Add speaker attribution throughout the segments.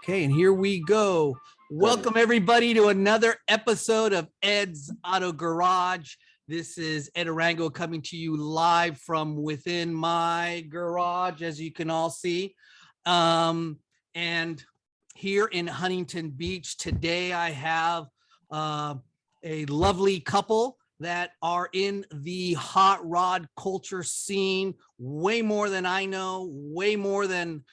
Speaker 1: Okay, and here we go. Welcome everybody to another episode of Ed's Auto Garage. This is Ed Arango coming to you live from within my garage, as you can all see. And here in Huntington Beach today, I have a lovely couple that are in the hot rod culture scene, way more than I know, way more than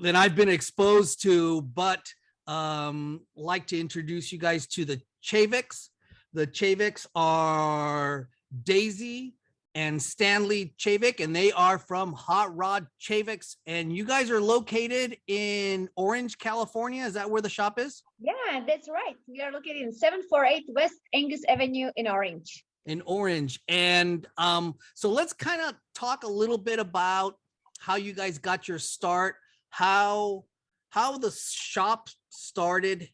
Speaker 1: I've been exposed to, but like to introduce you guys to the Chaviks. The Chaviks are Daisy and Stanley Chavik, and they are from Hot Rod Chaviks. And you guys are located in Orange, California. Is that where the shop is?
Speaker 2: Yeah, that's right. We are located in 748 West Angus Avenue in Orange.
Speaker 1: In Orange. And so let's kind of talk a little bit about how you guys got your start, how the shop started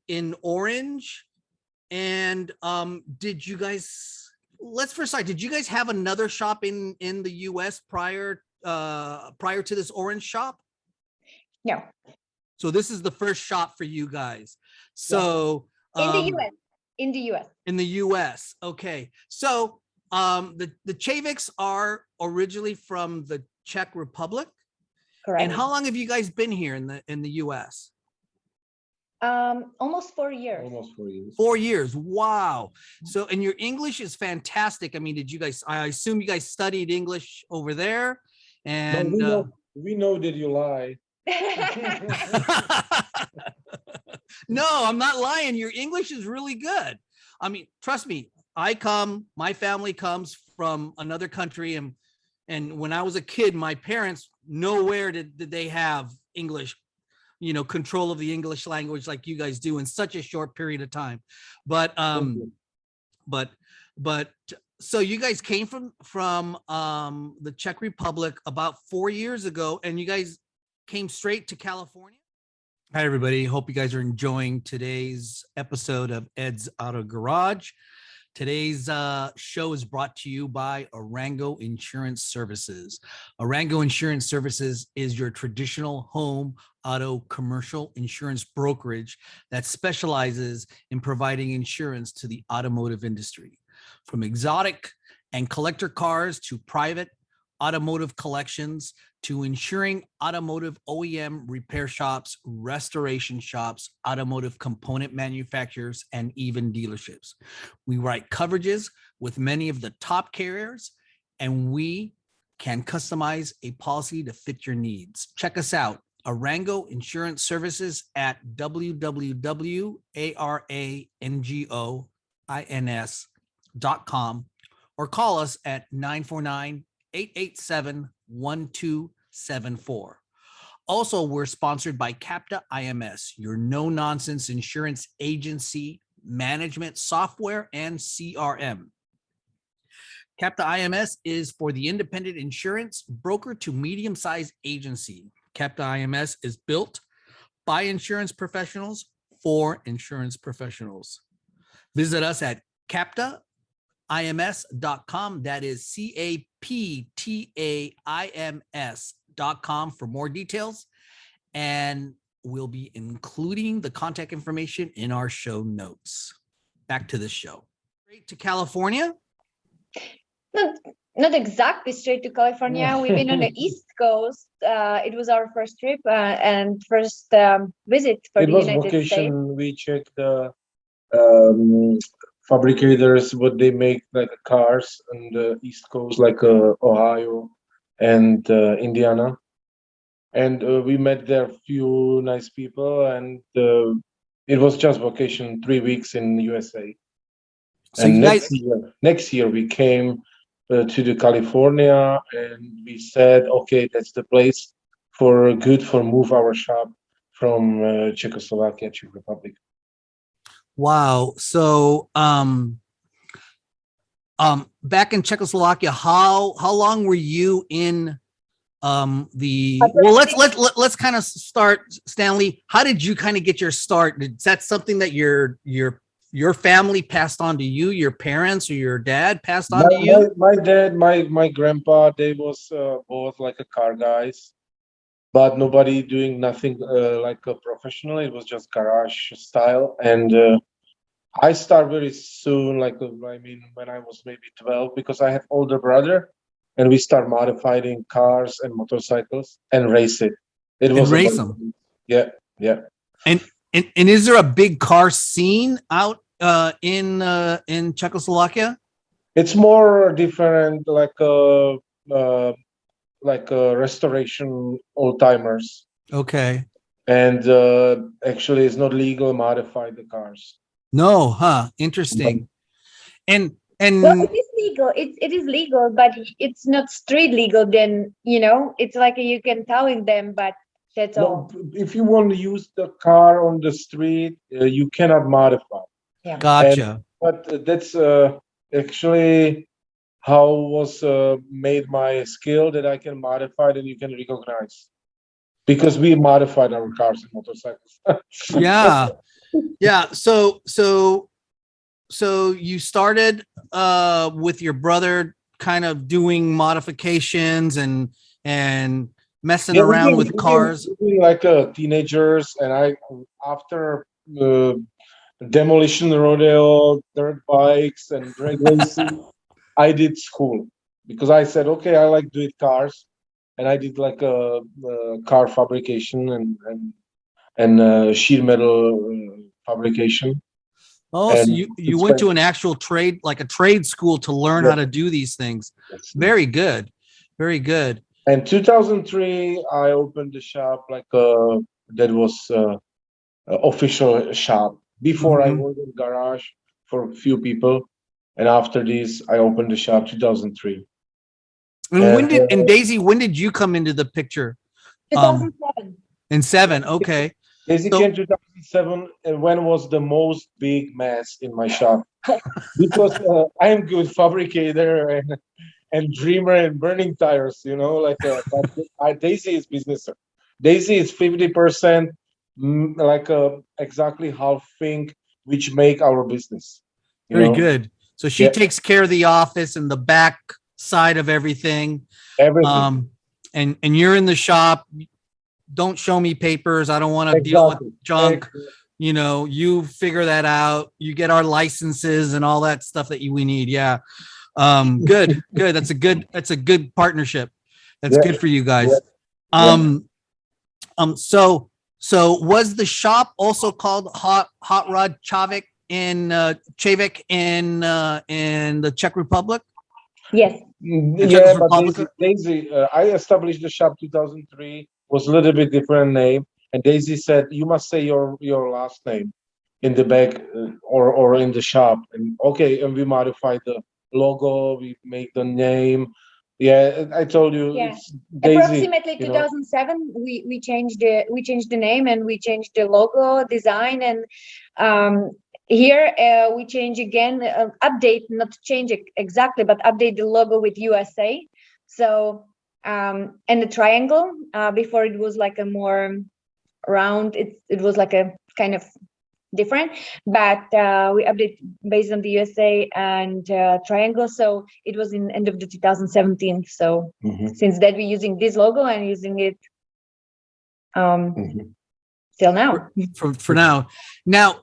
Speaker 1: in Orange, and did you guys, let's first start, did you guys have another shop in the US prior to this Orange shop?
Speaker 2: No.
Speaker 1: So this is the first shop for you guys. So
Speaker 2: in the US.
Speaker 1: In the US. Okay. So the Chaviks are originally from the Czech Republic.
Speaker 2: Correct.
Speaker 1: And how long have you guys been here in the US?
Speaker 2: Almost 4 years.
Speaker 3: Almost 4 years.
Speaker 1: 4 years. Wow. So, and your English is fantastic. I mean, I assume you guys studied English over there, and
Speaker 3: we know that you lie.
Speaker 1: No, I'm not lying. Your English is really good. I mean, trust me, my family comes from another country, and when I was a kid, my parents, nowhere did they have English, control of the English language like you guys do in such a short period of time. But so you guys came from the Czech Republic about 4 years ago, and you guys came straight to California. Hi, everybody. Hope you guys are enjoying today's episode of Ed's Auto Garage. Today's show is brought to you by Arango Insurance Services. Arango Insurance Services is your traditional home, auto, commercial insurance brokerage that specializes in providing insurance to the automotive industry. From exotic and collector cars to private automotive collections to insuring automotive OEM repair shops, restoration shops, automotive component manufacturers, and even dealerships. We write coverages with many of the top carriers, and we can customize a policy to fit your needs. Check us out, Arango Insurance Services at www.arangoins.com or call us at 949-887-1274. Also, we're sponsored by Capta IMS, your no-nonsense insurance agency, management software, and CRM. Capta IMS is for the independent insurance broker to medium-sized agency. Capta IMS is built by insurance professionals for insurance professionals. Visit us at CaptaIMS.com. That is CAPTAIMS.com for more details. And we'll be including the contact information in our show notes. Back to the show. Straight to California?
Speaker 2: Not exactly straight to California. We've been on the East Coast. It was our first trip and first visit for the United States.
Speaker 3: We checked the fabricators, what they make like cars on the East Coast, like Ohio and Indiana. And we met there a few nice people, and it was just vacation, 3 weeks in USA. So and next year we came to the California, and we said, okay, that's the place for move our shop from Czechoslovakia, Czech Republic.
Speaker 1: Wow. So back in Czechoslovakia, how long were you in let's kind of start, Stanley. How did you kind of get your start? Is that something that your family passed on to you, your parents or your dad passed on to you?
Speaker 3: My dad, my grandpa, they was both like a car guys. but nobody doing nothing like a professional. It was just garage style. And I start very soon, like I mean, when I was maybe 12, because I have older brother, and we start modifying cars and motorcycles and race it. It
Speaker 1: And
Speaker 3: was
Speaker 1: race
Speaker 3: amazing.
Speaker 1: them.
Speaker 3: Yeah, yeah.
Speaker 1: And is there a big car scene out in Czechoslovakia?
Speaker 3: It's more different, like restoration old timers,
Speaker 2: Okay.
Speaker 3: and actually, it's not legal to modify the cars.
Speaker 1: No, huh? Interesting. And
Speaker 2: Well, it is legal. It is legal, but it's not street legal. Then it's like you can towing them, but that's
Speaker 3: No,
Speaker 2: all.
Speaker 3: if you want to use the car on the street, you cannot modify.
Speaker 2: Yeah.
Speaker 1: gotcha.
Speaker 3: But that's actually how was made my skill that I can modify and you can recognize, because we modified our cars and motorcycles.
Speaker 1: Yeah. Yeah. So you started with your brother kind of doing modifications and messing
Speaker 3: Yeah,
Speaker 1: around with cars.
Speaker 3: we've been like teenagers, and I after demolition rodeo, dirt bikes, and drag racing, I did school because I said, okay, I like doing cars, and I did like a car fabrication and sheet metal fabrication.
Speaker 1: Oh, so
Speaker 3: And
Speaker 1: you
Speaker 3: it's
Speaker 1: went
Speaker 3: like-
Speaker 1: to an actual trade, like a trade school, to learn
Speaker 3: Yeah.
Speaker 1: how to do these things. Very good. Very good.
Speaker 3: And 2003, I opened the shop like that was official shop. Before I
Speaker 1: Mhm.
Speaker 3: worked in garage for a few people, and after this, I opened the shop 2003.
Speaker 1: And when
Speaker 3: And,
Speaker 1: did and Daisy, when did you come into the picture?
Speaker 2: 2007.
Speaker 1: In 7. Okay.
Speaker 3: Daisy
Speaker 1: So-
Speaker 3: came 2007, and when was the most big mess in my shop? Because I am good fabricator and dreamer and burning tires, but Daisy is business. Daisy is 50%, like exactly half thing which make our business. you
Speaker 1: Very
Speaker 3: know,
Speaker 1: good. So she
Speaker 3: Yeah.
Speaker 1: takes care of the office and the back side of everything.
Speaker 3: Everything.
Speaker 1: And you're in the shop. Don't show me papers. I don't want to deal with
Speaker 3: Exactly.
Speaker 1: junk. You figure that out. You get our licenses and all that stuff that we need. Yeah. Good. That's a good partnership. That's
Speaker 3: Yeah.
Speaker 1: good for you guys.
Speaker 3: Yeah.
Speaker 1: So was the shop also called Hot Rod Chavik in the Czech Republic?
Speaker 2: Yes.
Speaker 1: Czech
Speaker 3: Yeah, but
Speaker 1: Republic?
Speaker 3: Daisy, I established the shop 2003, was a little bit different name, and Daisy said you must say your last name in the back or in the shop, and okay, and we modified the logo, we make the name. Yeah, I told you
Speaker 2: Yeah.
Speaker 3: it's Daisy.
Speaker 2: Approximately 2007, we changed the name, and we changed the logo design, and here we change again, update, not change it exactly, but update the logo with USA. So and the triangle, before it was like a more round, it was like a kind of different, but we update based on the USA and triangle. So it was in end of the 2017. So
Speaker 3: Mhm.
Speaker 2: since that we're using this logo and using it
Speaker 3: Mhm.
Speaker 2: till now.
Speaker 1: For now. Now,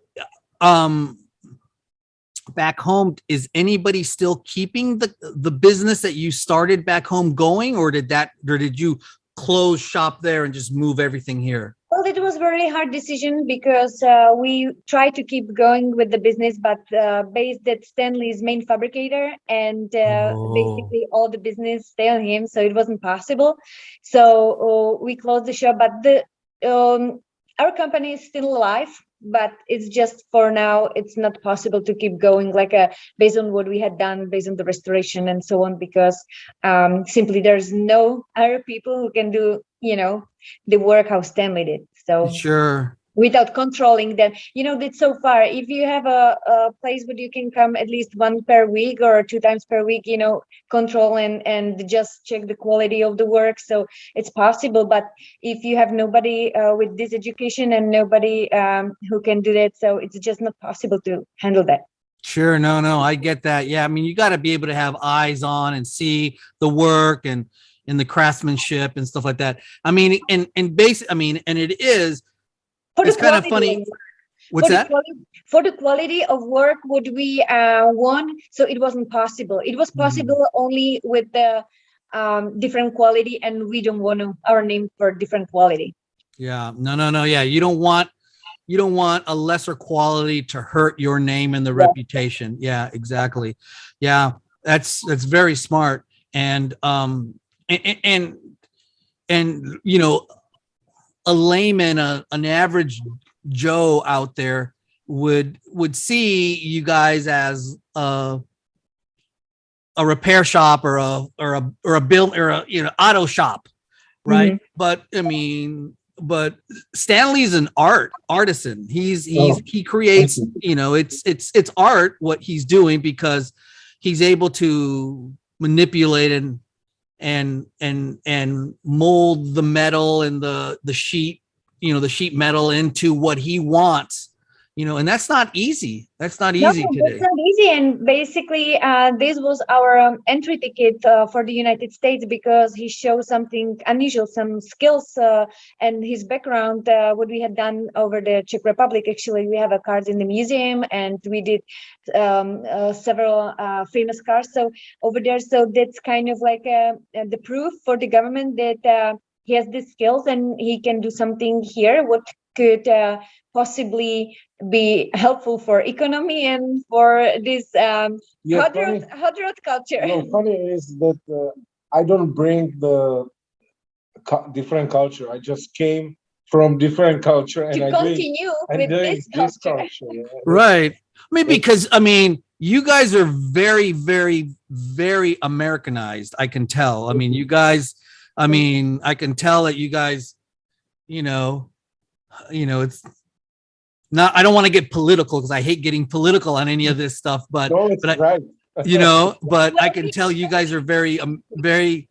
Speaker 1: back home, is anybody still keeping the business that you started back home going, or did you close shop there and just move everything here?
Speaker 2: Well, it was a very hard decision because we tried to keep going with the business, but based that Stanley is main fabricator, and basically all the business stay on him, so it wasn't possible. So we closed the shop, but our company is still alive, but it's just for now, it's not possible to keep going based on what we had done, based on the restoration and so on, because simply there's no other people who can do, the work how Stanley did. So
Speaker 1: Sure.
Speaker 2: without controlling them, that so far, if you have a place where you can come at least 1 per week or 2 times per week, control and just check the quality of the work, so it's possible. But if you have nobody with this education and nobody who can do that, so it's just not possible to handle that.
Speaker 1: Sure. No, I get that. Yeah. I mean, you got to be able to have eyes on and see the work, and in the craftsmanship and stuff like that. I mean, and it is,
Speaker 2: For
Speaker 1: it's
Speaker 2: the
Speaker 1: kind of
Speaker 2: quality
Speaker 1: funny.
Speaker 2: of work.
Speaker 1: What's
Speaker 2: For the
Speaker 1: that?
Speaker 2: for the quality of work, what we want, so it wasn't possible. It was possible only with the different quality, and we don't want our name for different quality.
Speaker 1: Yeah, no. Yeah, you don't want a lesser quality to hurt your name and the reputation. Yeah, exactly. Yeah, that's very smart. And and you know, a layman, an average Joe out there would see you guys as a repair shop or a build or a auto shop, right? But I mean, but Stanley's an artisan. He creates, it's art what he's doing, because he's able to manipulate and mold the metal and the sheet, the sheet metal into what he wants, and that's not easy. That's not easy today.
Speaker 2: That's not easy. And basically, this was our entry ticket for the United States, because he shows something unusual, some skills and his background, what we had done over the Czech Republic. Actually, we have cars in the museum, and we did several famous cars. So over there, so that's kind of like the proof for the government that he has the skills and he can do something here, what could possibly be helpful for economy and for this hot rod culture.
Speaker 3: No, funny is that I don't bring the different culture. I just came from different culture and
Speaker 2: to continue with this culture.
Speaker 3: Yeah.
Speaker 1: Right. I mean, because you guys are very, very, very Americanized. I can tell. I mean, you guys. I mean, I can tell that you guys. It's not. I don't want to get political because I hate getting political on any of this stuff. But
Speaker 3: right.
Speaker 1: But I can tell you guys are very, very.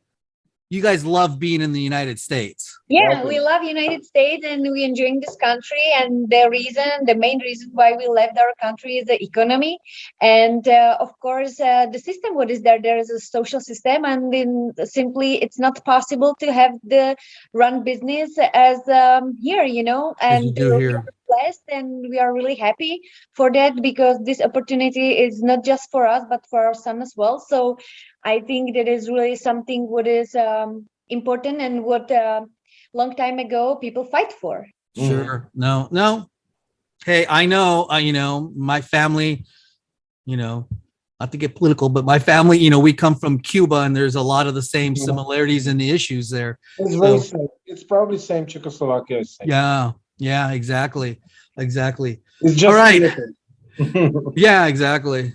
Speaker 1: You guys love being in the United States.
Speaker 2: Yeah, we love United States and we enjoying this country. And the main reason why we left our country is the economy. And of course, the system, what is there? There is a social system, and then simply it's not possible to have the run business as here, and we are blessed and we are really happy for that, because this opportunity is not just for us, but for our son as well. So I think that is really something what is important and what long time ago people fight for.
Speaker 1: Sure. No. Hey, I know, my family, not to get political, but my family, we come from Cuba, and there's a lot of the same similarities in the issues there.
Speaker 3: It's very same. It's probably same Czechoslovakia. Same.
Speaker 1: Yeah, exactly.
Speaker 3: It's just
Speaker 1: all right. Yeah, exactly.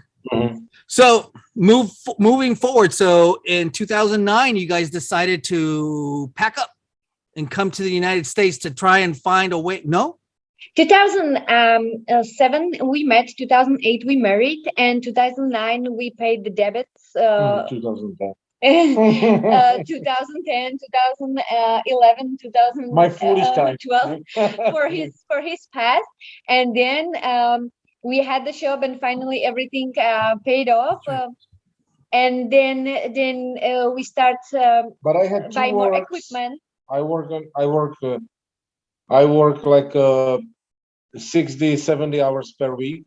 Speaker 1: So moving forward. So in 2009, you guys decided to pack up and come to the United States to try and find a way. No?
Speaker 2: 2007 we met, 2008 we married, and 2009 we paid the debts.
Speaker 3: 2010.
Speaker 2: 2010, 2011, 2012
Speaker 3: my foolish time
Speaker 2: for his past, and then we had the shop, and finally everything paid off, and then we start
Speaker 3: but I had
Speaker 2: buy more equipment.
Speaker 3: I work like 60-70 hours per week,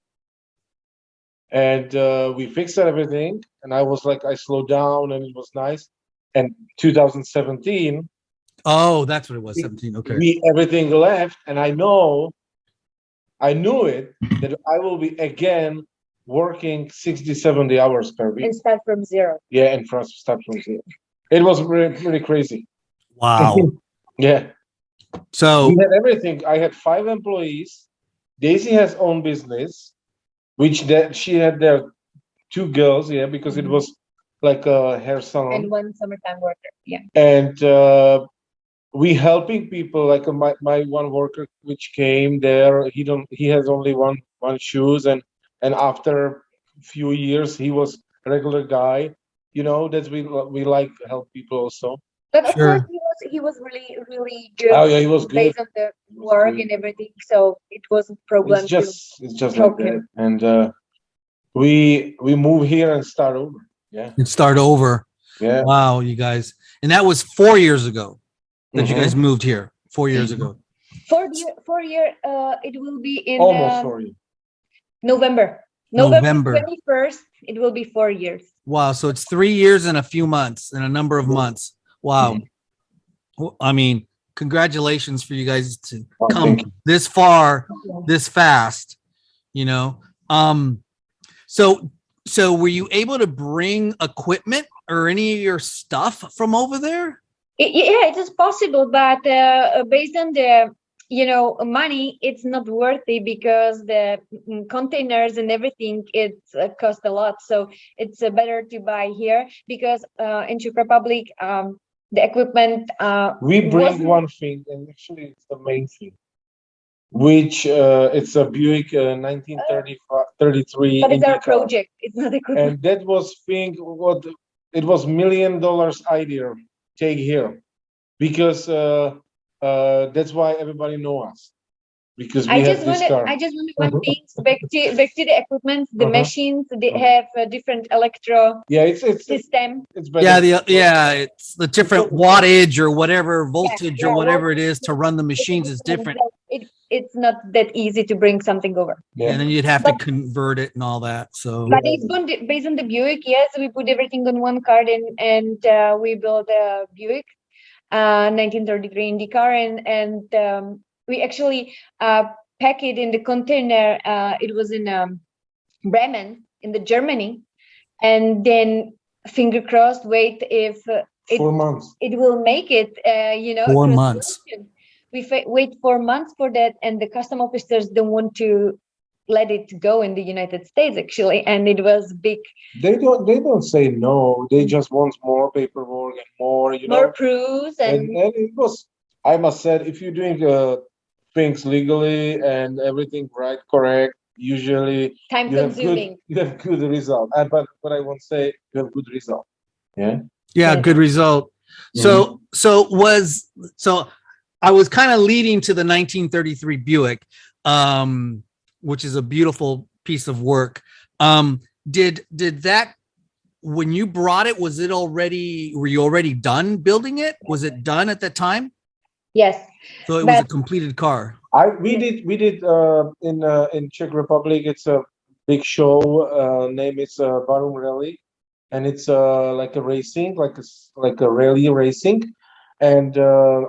Speaker 3: and we fixed everything, and I was like, I slowed down, and it was nice. And 2017,
Speaker 1: that's what it was. 17. Okay,
Speaker 3: everything left, and I knew it that I will be again working 60-70 hours per week
Speaker 2: and start from zero.
Speaker 3: Yeah, and start from zero. It was really crazy.
Speaker 1: Wow.
Speaker 3: Yeah.
Speaker 1: So
Speaker 3: we had everything. I had 5 employees. Daisy has own business, which she had their 2 girls, because it was like a hair salon
Speaker 2: and 1 summertime worker. Yeah.
Speaker 3: And we helping people, like my one worker which came there, he has only one shoes, and after a few years he was a regular guy, that we like help people also.
Speaker 2: But of course he was really, really good.
Speaker 3: Oh yeah, he was good
Speaker 2: based on the work and everything, so it wasn't a problem.
Speaker 3: It's just like that. And we move here and start over. Yeah.
Speaker 1: And start over.
Speaker 3: Yeah.
Speaker 1: Wow, you guys. And that was 4 years ago that you
Speaker 3: Mhm.
Speaker 1: guys moved here. 4 years ago.
Speaker 2: 4 year. It will be in
Speaker 3: Almost 4 years.
Speaker 2: November.
Speaker 1: November.
Speaker 2: 21st. It will be 4 years.
Speaker 1: Wow. So it's 3 years and a few months and a number of months. Wow. Well, I mean, congratulations for you guys to
Speaker 3: Oh,
Speaker 1: come
Speaker 3: thank you.
Speaker 1: this far, this fast, you know. So were you able to bring equipment or any of your stuff from over there?
Speaker 2: Yeah, it is possible, but based on the money, it's not worthy because the containers and everything it cost a lot. So it's better to buy here because in Czech Republic, the equipment
Speaker 3: We bring
Speaker 2: wasn't-
Speaker 3: one thing, and actually it's the main thing, which it's a Buick 1933
Speaker 2: but it's our
Speaker 3: Indycar.
Speaker 2: project. It's not equipment.
Speaker 3: And that was thing what it was $1 million idea take here because that's why everybody know us because we
Speaker 2: I
Speaker 3: have
Speaker 2: just
Speaker 3: this
Speaker 2: wanted,
Speaker 3: car.
Speaker 2: I just wanted one thing back to the equipment, the
Speaker 3: Uh-huh.
Speaker 2: machines. They
Speaker 3: Uh-huh.
Speaker 2: have a different electro
Speaker 3: Yeah, it's
Speaker 2: system.
Speaker 3: better.
Speaker 1: It's the different wattage or whatever voltage or
Speaker 2: yeah,
Speaker 1: whatever it is to run the machines is different.
Speaker 2: It's not that easy to bring something over.
Speaker 3: Yeah.
Speaker 1: And then you'd have to
Speaker 2: But-
Speaker 1: convert it and all that. So
Speaker 2: But it's based on the Buick. Yes, we put everything on one card and we built a Buick 1933 Indycar and we actually pack it in the container. It was in Bremen in the Germany, and then finger crossed. Wait if
Speaker 3: 4 months.
Speaker 2: it will make it.
Speaker 1: 4
Speaker 2: across
Speaker 1: months.
Speaker 2: the ocean. We wait 4 months for that, and the custom officers don't want to let it go in the United States actually, and it was big.
Speaker 3: They don't say no. They just want more paperwork and more,
Speaker 2: More proofs
Speaker 3: And
Speaker 2: and
Speaker 3: it was, I must say, if you're doing things legally and everything right, correct, usually
Speaker 2: time
Speaker 3: you have
Speaker 2: consuming.
Speaker 3: good result. But I won't say you have good result. Yeah.
Speaker 1: yeah,
Speaker 2: Yeah.
Speaker 1: good result. So I was kind of leading to the 1933 Buick, which is a beautiful piece of work. Did that when you brought it, were you already done building it? Was it done at that time?
Speaker 2: Yes.
Speaker 1: So it was a
Speaker 2: But-
Speaker 1: completed car.
Speaker 3: We did in Czech Republic. It's a big show. Name is Barum Rally, and it's like a racing, like a rally racing. And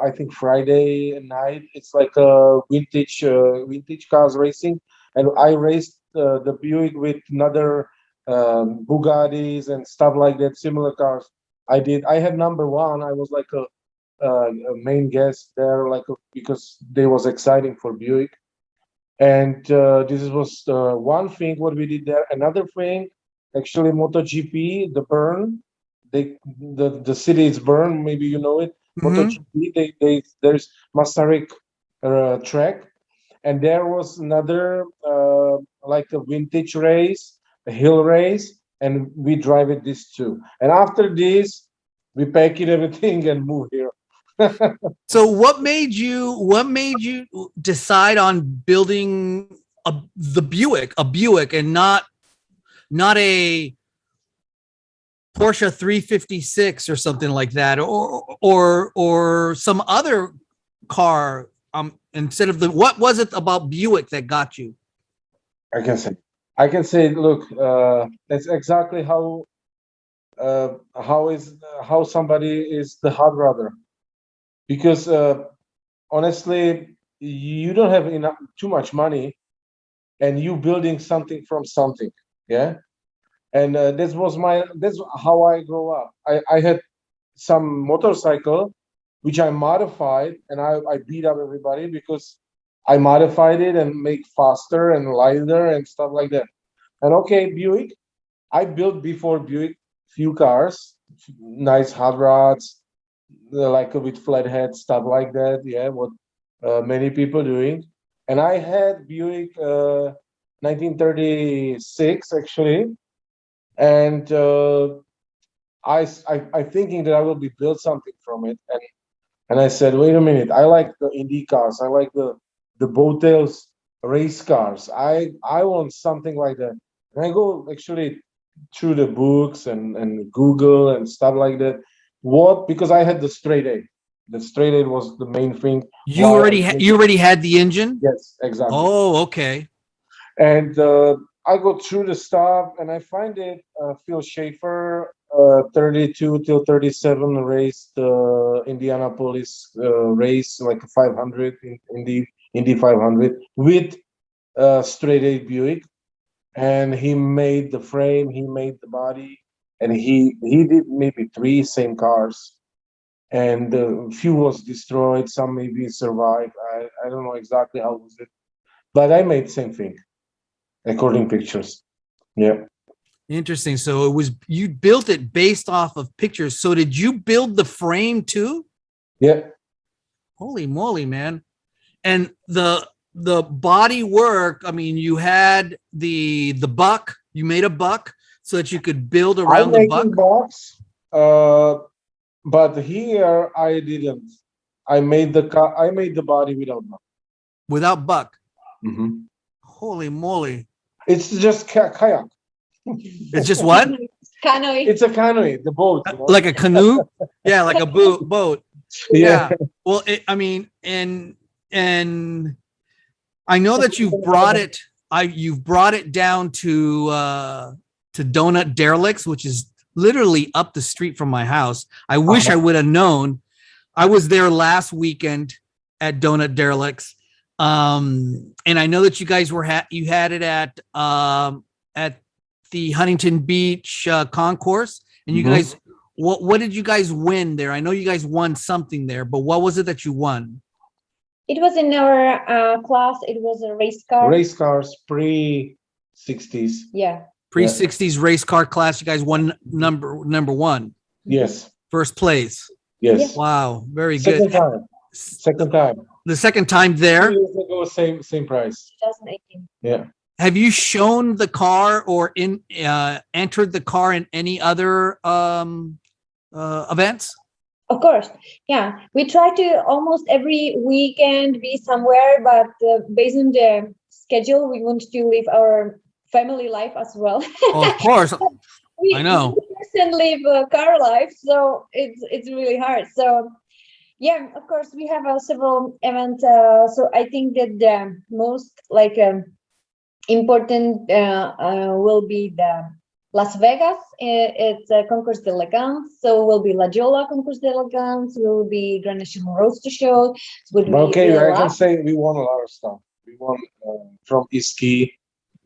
Speaker 3: I think Friday night it's like a vintage cars racing. And I raced the Buick with another Bugattis and stuff like that, similar cars. I had number one. I was like a main guest there, because they was exciting for Buick. And this was one thing what we did there. Another thing, actually, MotoGP, the Bern, the city is Bern. Maybe you know it.
Speaker 1: Mhm.
Speaker 3: MotoGP, there's Masaryk track, and there was another like a vintage race, a hill race, and we drive it this too. And after this, we pack it everything and move here.
Speaker 1: So what made you decide on building a Buick and not a Porsche 356 or something like that, or some other car, instead of what was it about Buick that got you?
Speaker 3: I can say, look, that's exactly how somebody is the hot rodder, because honestly, you don't have too much money, and you building something from something, yeah. And that's how I grew up. I had some motorcycle which I modified, and I beat up everybody because I modified it and make faster and lighter and stuff like that. And okay, Buick, I built before Buick few cars, nice hot rods, like with flathead stuff like that. Yeah, what many people doing. And I had Buick 1936 actually, and I thinking that I will be build something from it, and I said, wait a minute, I like the Indy cars, I like the Bowtails race cars. I want something like that. And I go actually through the books and Google and stuff like that. What? Because I had the straight A. The straight A was the main thing.
Speaker 1: You already had the engine?
Speaker 3: Yes, exactly.
Speaker 1: Oh, okay.
Speaker 3: And I go through the stuff and I find it Phil Shafer, 32 till 37 raced Indianapolis race like a 500 in Indy 500 with straight A Buick, and he made the frame, he made the body, and he did maybe 3 same cars, and few was destroyed, some maybe survived. I don't know exactly how was it, but I made same thing according pictures. Yeah.
Speaker 1: Interesting. So it was, you built it based off of pictures. So did you build the frame too?
Speaker 3: Yeah.
Speaker 1: Holy moly, man. And the body work, I mean, you had the buck, you made a buck so that you could build around the buck.
Speaker 3: Box, but here I didn't. I made the car. I made the body without buck.
Speaker 1: Without buck.
Speaker 3: Mm-hmm.
Speaker 1: Holy moly.
Speaker 3: It's just kayak.
Speaker 1: It's just what?
Speaker 2: Canoe.
Speaker 3: It's a canoe, the boat. You know?
Speaker 1: Like a canoe? Yeah, like a boat.
Speaker 3: Yeah.
Speaker 1: Well, I mean, and I know that you've brought it down to Donut Derelicts, which is literally up the street from my house. I wish I would have known. I was there last weekend at Donut Derelicts. And I know that you guys you had it at the Huntington Beach concourse, and you guys, what did you guys win there? I know you guys won something there, but what was it that you won?
Speaker 2: It was in our class. It was a race car.
Speaker 3: Race cars pre-60s.
Speaker 2: Yeah.
Speaker 1: Pre-60s race car class. You guys won number 1.
Speaker 3: Yes.
Speaker 1: First place.
Speaker 3: Yes.
Speaker 1: Wow. Very good.
Speaker 3: Second time.
Speaker 1: The second time there.
Speaker 3: 2 years ago, same price.
Speaker 2: 2018.
Speaker 3: Yeah.
Speaker 1: Have you shown the car or entered the car in any other events?
Speaker 2: Of course. Yeah. We try to almost every weekend be somewhere, but based on the schedule, we want to live our family life as well.
Speaker 1: Oh, of course. I know.
Speaker 2: We live a car life, so it's really hard. So yeah, of course, we have several events. So I think that the most important will be the Las Vegas. It's a Concours d'Elegance. So will be La Jolla Concours d'Elegance. Will be Grand National Roadster Show.
Speaker 3: Okay, I can say we won a lot of stuff. We won from Iski,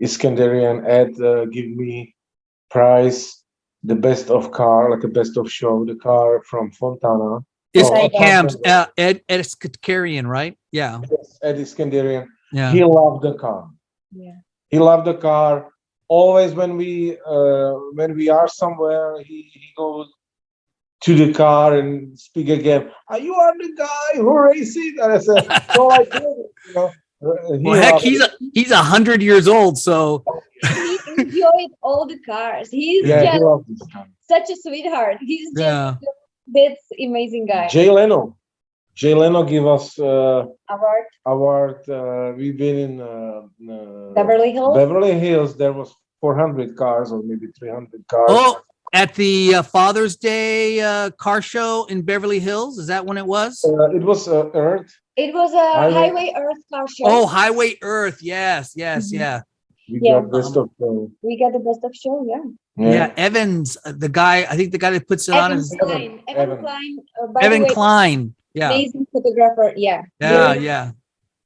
Speaker 3: Iskandarian. Ed give me prize, the best of car, like a best of show. The car from Fontana.
Speaker 1: Cam's Ed Iskandarian, right? Yeah.
Speaker 3: Yes, Ed Iskandarian.
Speaker 1: Yeah.
Speaker 3: He loved the car.
Speaker 2: Yeah.
Speaker 3: He loved the car. Always when we are somewhere, he goes to the car and speak again. You are the guy who raced it, and I said, "No, I did it." You know.
Speaker 1: Well, heck, he's 100 years old, so
Speaker 2: he enjoyed all the cars. He's
Speaker 3: he loved this car.
Speaker 2: Such a sweetheart. He's just that's amazing guy.
Speaker 3: Jay Leno give us
Speaker 2: award.
Speaker 3: We've been in
Speaker 2: Beverly Hills.
Speaker 3: Beverly Hills. There was 400 cars or maybe 300 cars.
Speaker 1: Oh, at the Father's Day car show in Beverly Hills. Is that when it was?
Speaker 3: It was Earth.
Speaker 2: It was a Highway Earth car show.
Speaker 1: Oh, Highway Earth. Yes. Yeah.
Speaker 3: We got best of show.
Speaker 2: We got the best of show.
Speaker 1: Yeah. Evans, the guy. I think the guy that puts it on is
Speaker 2: Evan Klein.
Speaker 1: Evan Klein. Yeah.
Speaker 2: Amazing photographer. Yeah.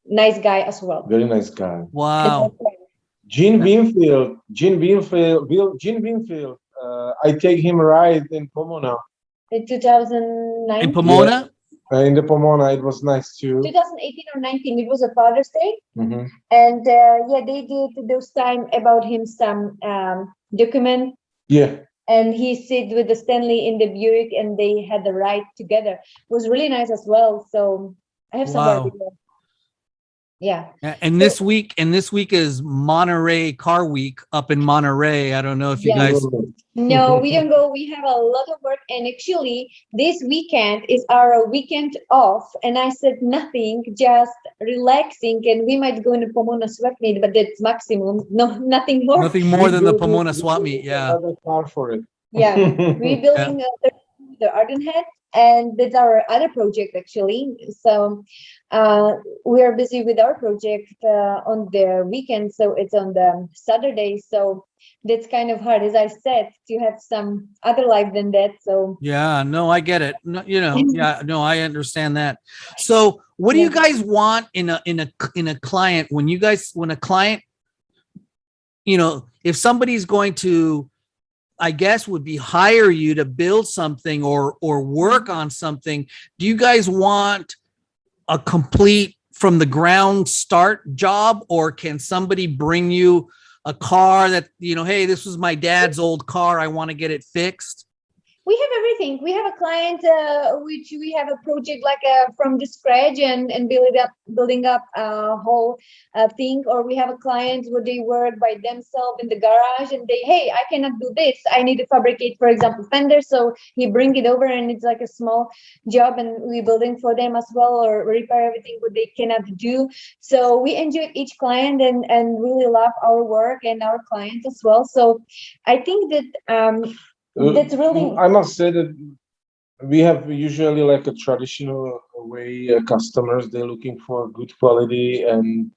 Speaker 2: Nice guy as well.
Speaker 3: Very nice guy.
Speaker 1: Wow.
Speaker 3: Gene Beanfield. I take him ride in Pomona.
Speaker 2: In 2009.
Speaker 1: In Pomona?
Speaker 3: In the Pomona, it was nice too.
Speaker 2: 2018 or 19, it was a Father's Day.
Speaker 3: Mm-hmm.
Speaker 2: And they did those time about him some document.
Speaker 3: Yeah.
Speaker 2: And he sit with the Stanley in the Buick and they had the ride together. It was really nice as well. So I have some video. Yeah.
Speaker 1: And this week is Monterey Car Week up in Monterey. I don't know if you guys.
Speaker 2: No, we don't go. We have a lot of work. And actually, this weekend is our weekend off. And I said nothing, just relaxing. And we might go in the Pomona swap meet, but that's maximum. No, nothing more.
Speaker 1: Nothing more than the Pomona swap meet. Yeah.
Speaker 3: Another car for it.
Speaker 2: Yeah. We're building the Arden Head, and that's our other project actually. So we are busy with our project on the weekend, so it's on the Saturday. So that's kind of hard, as I said, to have some other life than that. So
Speaker 1: Yeah, no, I get it. No, yeah, no, I understand that. So, what do you
Speaker 2: Yeah.
Speaker 1: guys want in a client when a client, if somebody's going to, I guess, would be hire you to build something or work on something, do you guys want a complete from the ground start job, or can somebody bring you a car that, hey, this was my dad's old car, I want to get it fixed?
Speaker 2: we have everything. We have a client which we have a project like from the scratch and building up a whole thing, or we have a client where they work by themselves in the garage and hey, I cannot do this, I need to fabricate, for example, fender, so he bring it over and it's like a small job and we building for them as well, or repair everything what they cannot do. So we enjoy each client and really love our work and our clients as well. So I think that that's really,
Speaker 3: I must say that we have usually like a traditional way customers. They're looking for good quality and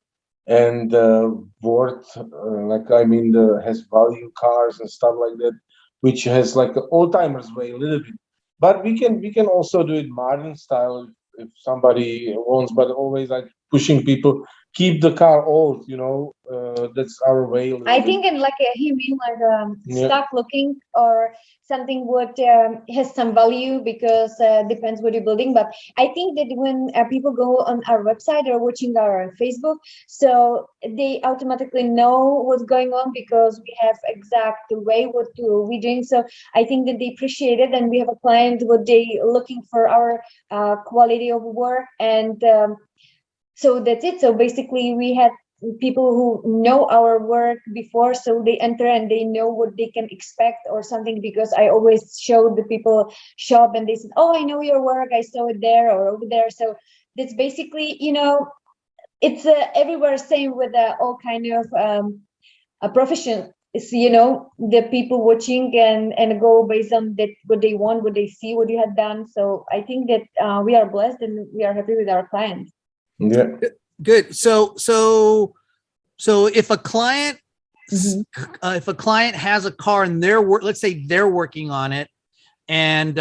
Speaker 3: worth has value cars and stuff like that, which has like an old timers way a little bit. But we can also do it modern style if somebody wants, but always like pushing people keep the car old. That's our way.
Speaker 2: I think in like he mean like
Speaker 3: Yeah.
Speaker 2: stock looking or something what has some value, because depends what you're building. But I think that when people go on our website or watching our Facebook, so they automatically know what's going on because we have exact way what we doing. So I think that they appreciate it, and we have a client what they looking for our quality of work, and so that's it. So basically we had people who know our work before, so they enter and they know what they can expect or something, because I always show the people shop and they said, oh, I know your work, I saw it there or over there. So that's basically, it's everywhere same with all kind of a profession. It's, the people watching and go based on that what they want, what they see, what you have done. So I think that we are blessed and we are happy with our clients.
Speaker 3: Yeah.
Speaker 1: Good. So if a client,
Speaker 2: Mhm.
Speaker 1: if a client has a car and let's say they're working on it, and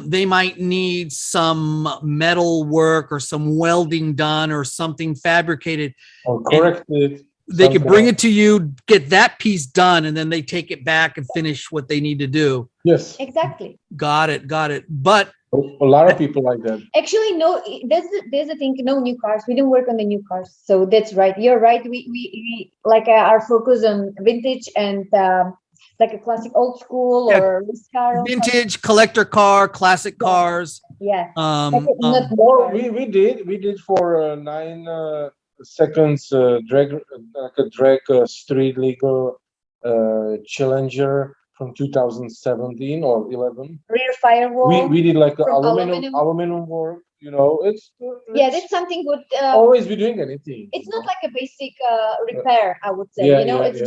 Speaker 1: they might need some metal work or some welding done or something fabricated,
Speaker 3: Or corrected.
Speaker 1: they can bring it to you, get that piece done, and then they take it back and finish what they need to do.
Speaker 3: Yes.
Speaker 2: Exactly.
Speaker 1: Got it. But
Speaker 3: A lot of people like that.
Speaker 2: Actually, no, there's a thing, no new cars. We don't work on the new cars. So that's right. You're right. We like our focus on vintage and like a classic old school or race car.
Speaker 1: vintage, collector car, classic cars.
Speaker 2: Yeah.
Speaker 3: Not more. We did for 9 seconds drag street legal Challenger from 2017 or 11.
Speaker 2: Rear firewall.
Speaker 3: We did like
Speaker 2: from
Speaker 3: aluminum work. It's
Speaker 2: that's something good.
Speaker 3: always be doing anything.
Speaker 2: It's not like a basic repair, I would say.
Speaker 3: Yeah,
Speaker 2: it's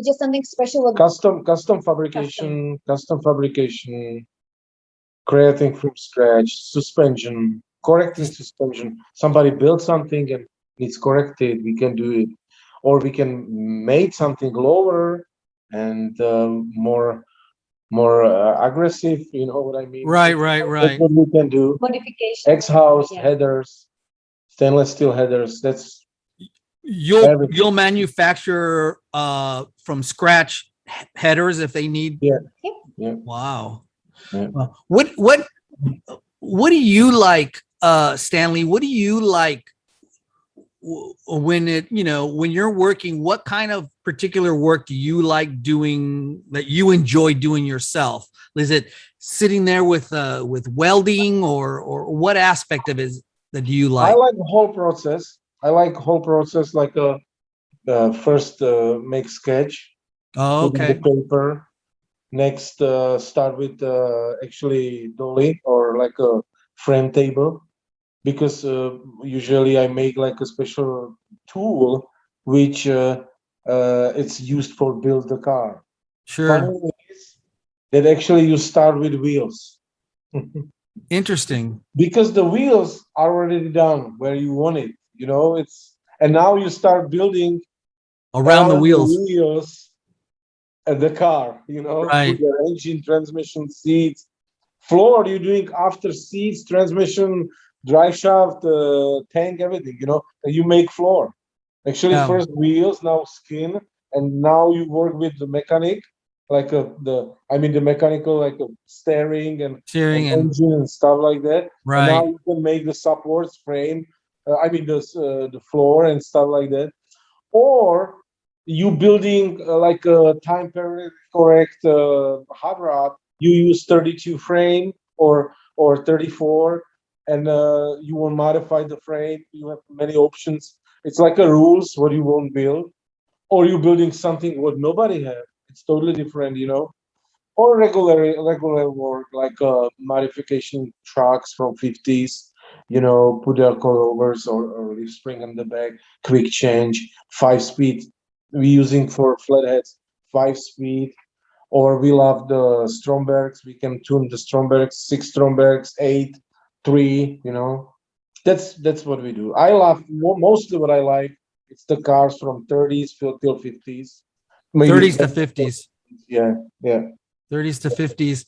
Speaker 2: just something special. With
Speaker 3: Custom fabrication, creating from scratch, suspension, correcting suspension. Somebody built something and it's corrected, we can do it, or we can make something lower and more aggressive. You know what I mean?
Speaker 1: Right.
Speaker 3: That's what we can do.
Speaker 2: modification.
Speaker 3: X-house headers, stainless steel headers. That's
Speaker 1: you'll manufacture from scratch headers if they need.
Speaker 3: Yeah.
Speaker 1: Wow.
Speaker 3: Yeah.
Speaker 1: What do you like, Stanley? What do you like when you're working? What kind of particular work do you like doing that you enjoy doing yourself? Is it sitting there with welding, or what aspect of it that do you like?
Speaker 3: I like the whole process. Like first make sketch.
Speaker 1: Oh,
Speaker 3: put in
Speaker 1: okay.
Speaker 3: the paper. Next, start with actually dolly or like a frame table, because usually I make like a special tool which it's used for build the car.
Speaker 1: Sure.
Speaker 3: Funny is that actually you start with wheels.
Speaker 1: Interesting.
Speaker 3: Because the wheels are already done where you want it. And now you start building
Speaker 1: Around the wheels.
Speaker 3: And the car.
Speaker 1: Right.
Speaker 3: Put your engine, transmission, seats, floor. You're doing after seats, transmission, drive shaft, tank, everything. And you make floor. Actually,
Speaker 1: Yeah.
Speaker 3: first wheels, now skin, and now you work with the mechanic, like the mechanical, like a steering and engine and stuff like that.
Speaker 1: Right.
Speaker 3: And now you can make the supports, frame, the floor and stuff like that. Or you building like a time period correct hot rod. You use 32 frame or 34, and you will modify the frame. You have many options. It's like a rules what you won't build, or you building something what nobody have. It's totally different, Or regular work like modification trucks from 50s, put their coilovers or leaf spring on the back, quick change, 5-speed. We using for flatheads 5-speed, or we love the Strombergs. We can tune the Strombergs, 6 Strombergs, 8, 3. That's what we do. I love mostly what I like. It's the cars from 30s till 50s. Maybe
Speaker 1: 30s to 50s.
Speaker 3: Yeah.
Speaker 1: 30s to 50s.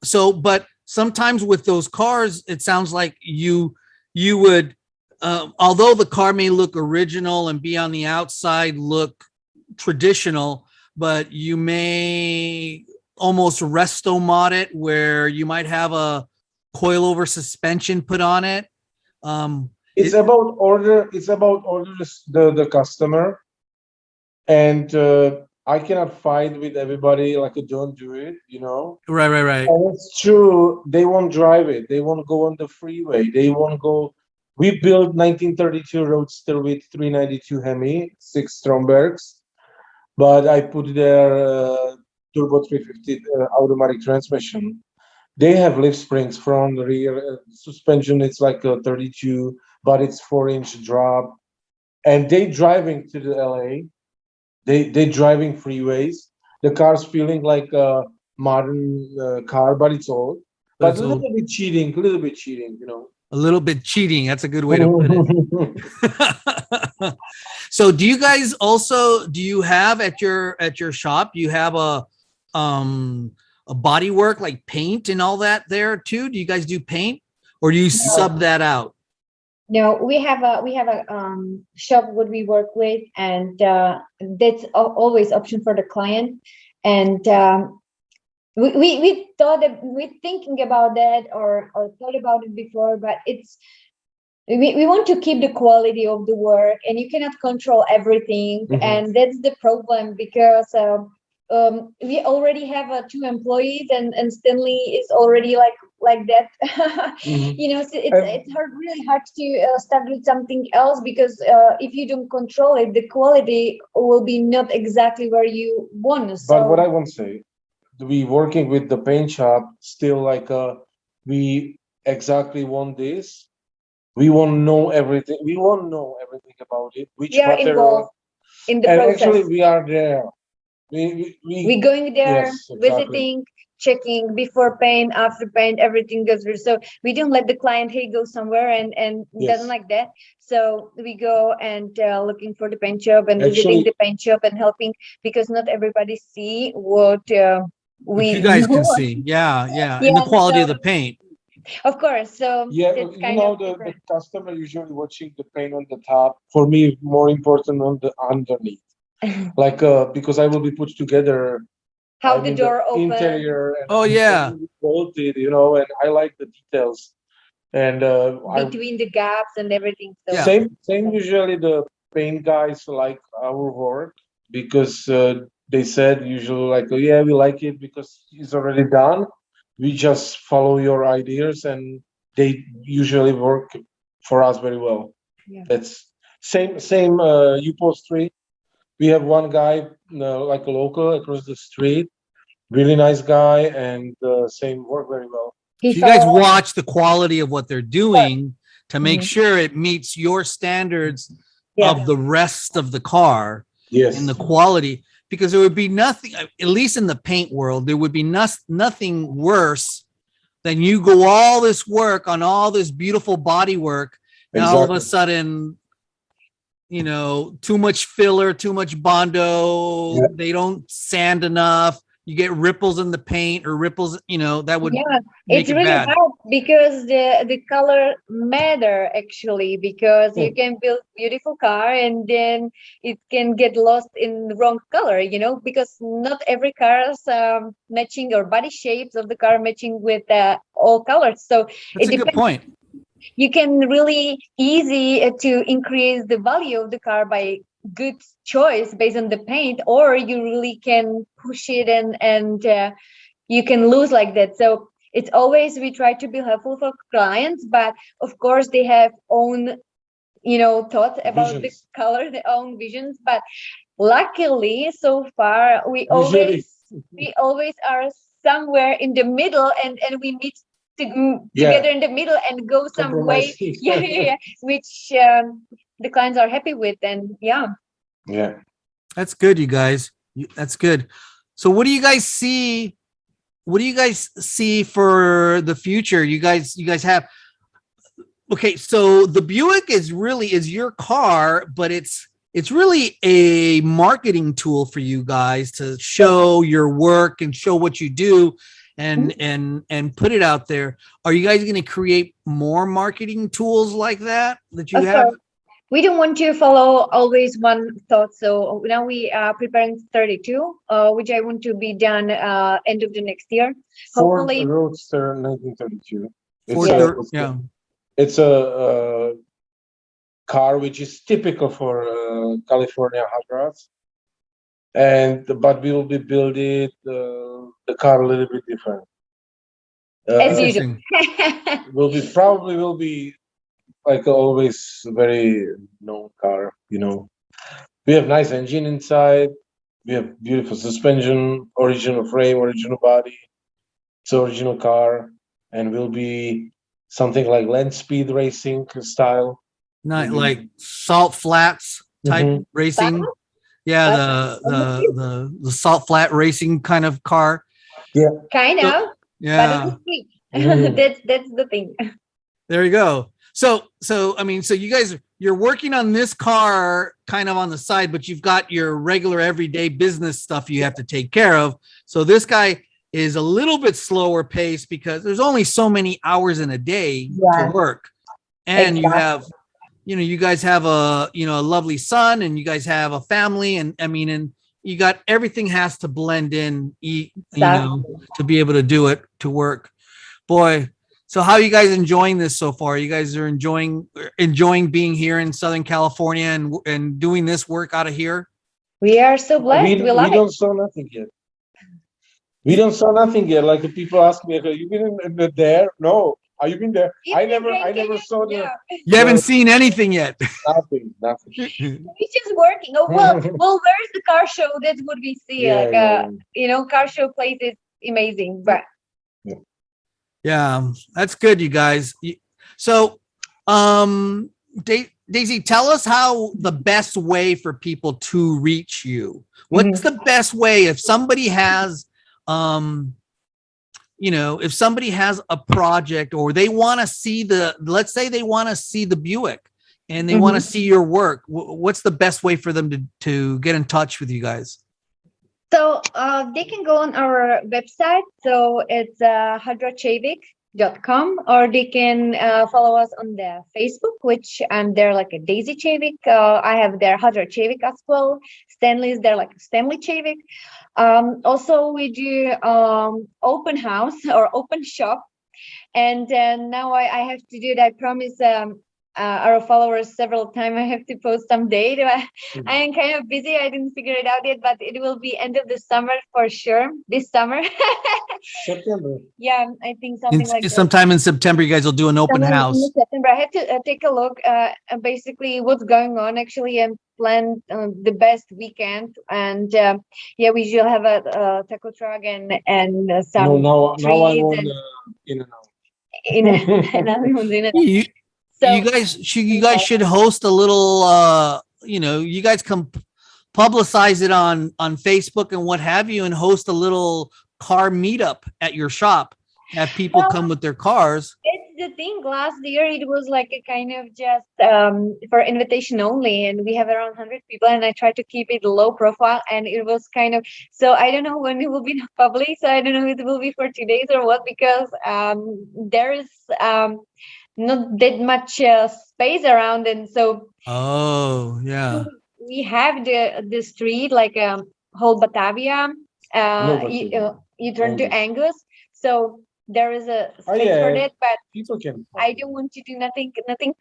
Speaker 1: So, but sometimes with those cars, it sounds like you would, although the car may look original and be on the outside look traditional, but you may almost resto mod it where you might have a coilover suspension put on it.
Speaker 3: It's about order the customer, and I cannot fight with everybody like don't do it,
Speaker 1: Right.
Speaker 3: And it's true. They won't drive it. They won't go on the freeway. They won't go. We built 1932 Roadster with 392 Hemi, 6 Strombergs, but I put their turbo 350 automatic transmission. They have leaf springs front, rear, suspension. It's like a 32, but it's 4-inch drop, and they driving to the LA. They driving freeways. The car's feeling like a modern car, but it's old. But a little bit cheating,
Speaker 1: A little bit cheating. That's a good way to put it. So do you guys also, do you have at your shop, you have a body work like paint and all that there too? Do you guys do paint, or do you sub that out?
Speaker 2: No, we have a shop what we work with, and that's always option for the client. And we thought that we're thinking about that or thought about it before, but we want to keep the quality of the work, and you cannot control everything. And that's the problem, because we already have 2 employees, and Stanley is already like that. So it's really hard to start with something else, because if you don't control it, the quality will be not exactly where you want. So,
Speaker 3: but what I want to say, we working with the paint shop still like we exactly want this. We won't know everything. We won't know everything about it. Which material
Speaker 2: involved in the process.
Speaker 3: Actually, we are there. We
Speaker 2: going there,
Speaker 3: yes, exactly.
Speaker 2: visiting, checking before paint, after paint, everything goes through. So we don't let the client, hey, go somewhere and doesn't like that. So we go and looking for the paint shop and visiting the paint shop and helping, because not everybody see what
Speaker 1: you guys can see. Yeah. And the quality of the paint.
Speaker 2: Of course. So
Speaker 3: the customer usually watching the paint on the top. For me, more important on the underneath. Like because I will be put together
Speaker 2: how the door opens,
Speaker 3: interior, and bolted, and I like the details, and
Speaker 2: between the gaps and everything. So
Speaker 3: same usually the paint guys like our work, because they said usually like, oh, yeah, we like it because it's already done. We just follow your ideas, and they usually work for us very well. That's same upholstery. We have one guy, like a local across the street, really nice guy, and same work very well.
Speaker 1: So you guys watch the quality of what they're doing to make sure it meets your standards of the rest of the car and the quality, because there would be nothing, at least in the paint world, there would be nothing worse then you go all this work on all this beautiful body work, and all of a sudden, too much filler, too much Bondo, they don't sand enough. You get ripples in the paint or ripples, that would make
Speaker 2: it's really
Speaker 1: bad.
Speaker 2: hard because the color matter actually, because you can build beautiful car and then it can get lost in the wrong color, because not every car is matching, or body shapes of the car matching with all colors. So
Speaker 1: that's a good point.
Speaker 2: You can really easy to increase the value of the car by good choice based on the paint, or you really can push it and you can lose like that. So it's always, we try to be helpful for clients, but of course they have own thought about the color, their own visions. But luckily so far we always are somewhere in the middle, and we meet together in the middle and go some way which the clients are happy with. And
Speaker 1: that's good, you guys. That's good. So what do you guys see for the future? You guys have, okay, so the Buick is your car, but it's really a marketing tool for you guys to show your work and show what you do and put it out there. Are you guys going to create more marketing tools like that you have?
Speaker 2: We don't want to follow always one thought. So now we are preparing 32, which I want to be done end of the next year.
Speaker 3: Ford Roadster 1932. It's a car which is typical for California hot rods, but we will be building the car a little bit different.
Speaker 2: As usual.
Speaker 3: will be like always very known car. We have nice engine inside. We have beautiful suspension, original frame, original body. It's an original car, and will be something like land speed racing style.
Speaker 1: Not like salt flats type racing. Yeah, the salt flat racing kind of car.
Speaker 2: Yeah, kind of.
Speaker 1: Yeah,
Speaker 2: but it's that's the thing.
Speaker 1: There you go. So you guys, you're working on this car kind of on the side, but you've got your regular everyday business stuff you have to take care of. So this guy is a little bit slower paced because there's only so many hours in a day to work, and you have. You guys have a lovely son, and you guys have a family, and you got everything has to blend in, to be able to do it, to work. Boy, so how are you guys enjoying this so far? You guys are enjoying being here in Southern California and doing this work out of here?
Speaker 2: We are so blessed. We
Speaker 3: don't saw nothing yet. We don't saw nothing yet. Like if people ask me, have you been in there? No. Have you been there? I never saw the.
Speaker 1: You haven't seen anything yet.
Speaker 3: Nothing.
Speaker 2: It's just working. Oh well, where's the car show? That's what we see. Car show place is amazing. But
Speaker 1: yeah, that's good, you guys. So, Daisy, tell us how the best way for people to reach you. What's the best way if somebody has if somebody has a project, or they want to see let's say they want to see the Buick and they want to see your work, what's the best way for them to get in touch with you guys?
Speaker 2: So they can go on our website. So it's rodchavik.com, or they can follow us on the Facebook, which I'm there like a Daisy Chavik. I have their Rod Chavik as well. Stanley's there like Stanley Chavik. Also we do open house or open shop, and now I have to do it. I promise our followers several times I have to post some date. I am kind of busy. I didn't figure it out yet, but it will be end of the summer for sure. This summer.
Speaker 3: September.
Speaker 2: Yeah, I think something like
Speaker 1: sometime in September, you guys will do an open house.
Speaker 2: In September, I have to take a look basically what's going on actually, and plan the best weekend. And we should have a taco truck and some.
Speaker 3: Now I want in and out.
Speaker 1: So you guys should host a little you guys can publicize it on Facebook and what have you, and host a little car meetup at your shop, have people
Speaker 2: Well,
Speaker 1: come with their cars.
Speaker 2: It's the thing. Last year it was like a kind of just for invitation only, and we have around 100 people, and I tried to keep it low profile, and it was kind of, so I don't know when it will be public, so I don't know if it will be for 2 days or what, because there is not that much space around, and so
Speaker 1: Oh, yeah.
Speaker 2: we have the street like whole Batavia.
Speaker 3: No, but
Speaker 2: You turn to
Speaker 3: Angus.
Speaker 2: Angus, so there is a
Speaker 3: Oh,
Speaker 2: space for
Speaker 3: yeah.
Speaker 2: that, but
Speaker 3: People can.
Speaker 2: I don't want to do nothing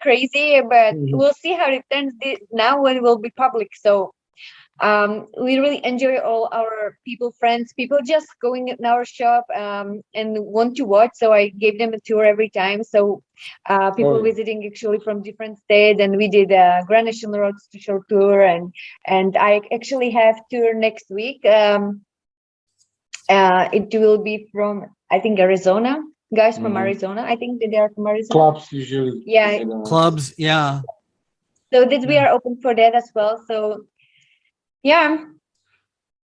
Speaker 2: crazy, but
Speaker 3: Mhm.
Speaker 2: we'll see how it turns now when it will be public. So we really enjoy all our friends, people just going in our shop and want to watch. So I gave them a tour every time. So people
Speaker 3: yeah.
Speaker 2: visiting actually from different states, and we did a Grand National Road Special tour, and I actually have tour next week. It will be from, I think, Arizona. Guys from
Speaker 3: Mhm.
Speaker 2: Arizona. I think that they are from Arizona.
Speaker 3: Clubs usually.
Speaker 2: Yeah.
Speaker 1: Clubs, yeah.
Speaker 2: So that we
Speaker 1: Yeah.
Speaker 2: are open for that as well. So yeah.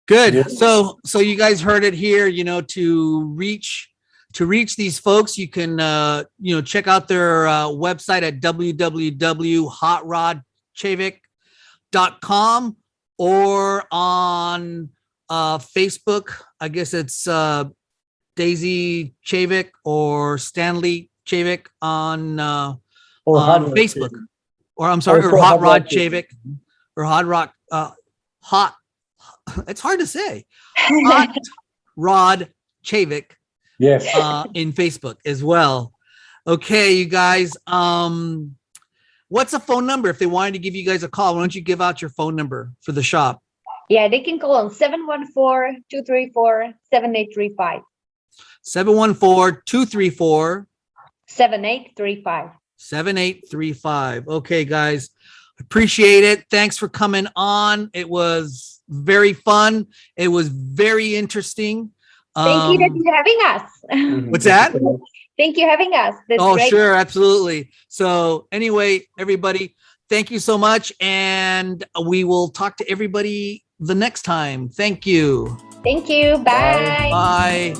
Speaker 1: Good.
Speaker 3: Yeah.
Speaker 1: So you guys heard it here, to reach these folks, you can check out their website at www.hotrodchavik.com, or on Facebook. I guess it's Daisy Chavik or Stanley Chavik on
Speaker 3: Hard Rock
Speaker 1: Facebook,
Speaker 3: Chavik.
Speaker 1: or I'm sorry, or
Speaker 3: Also
Speaker 1: Hot
Speaker 3: Hard Rock
Speaker 1: Rod Chavik, or Hot Rock Hot. It's hard to say. Hot Rod Chavik
Speaker 3: Yes.
Speaker 1: in Facebook as well. Okay, you guys. What's a phone number if they wanted to give you guys a call? Why don't you give out your phone number for the shop?
Speaker 2: Yeah, they can call on 714-234-7835.
Speaker 1: 714-234
Speaker 2: 7835.
Speaker 1: 7835. Okay, guys. Appreciate it. Thanks for coming on. It was very fun. It was very interesting.
Speaker 2: Thank you for having us.
Speaker 1: What's that?
Speaker 2: Thank you for having us. That's
Speaker 1: Oh,
Speaker 2: great.
Speaker 1: sure. Absolutely. So anyway, everybody, thank you so much. And we will talk to everybody the next time. Thank you.
Speaker 2: Thank you. Bye.
Speaker 1: Bye.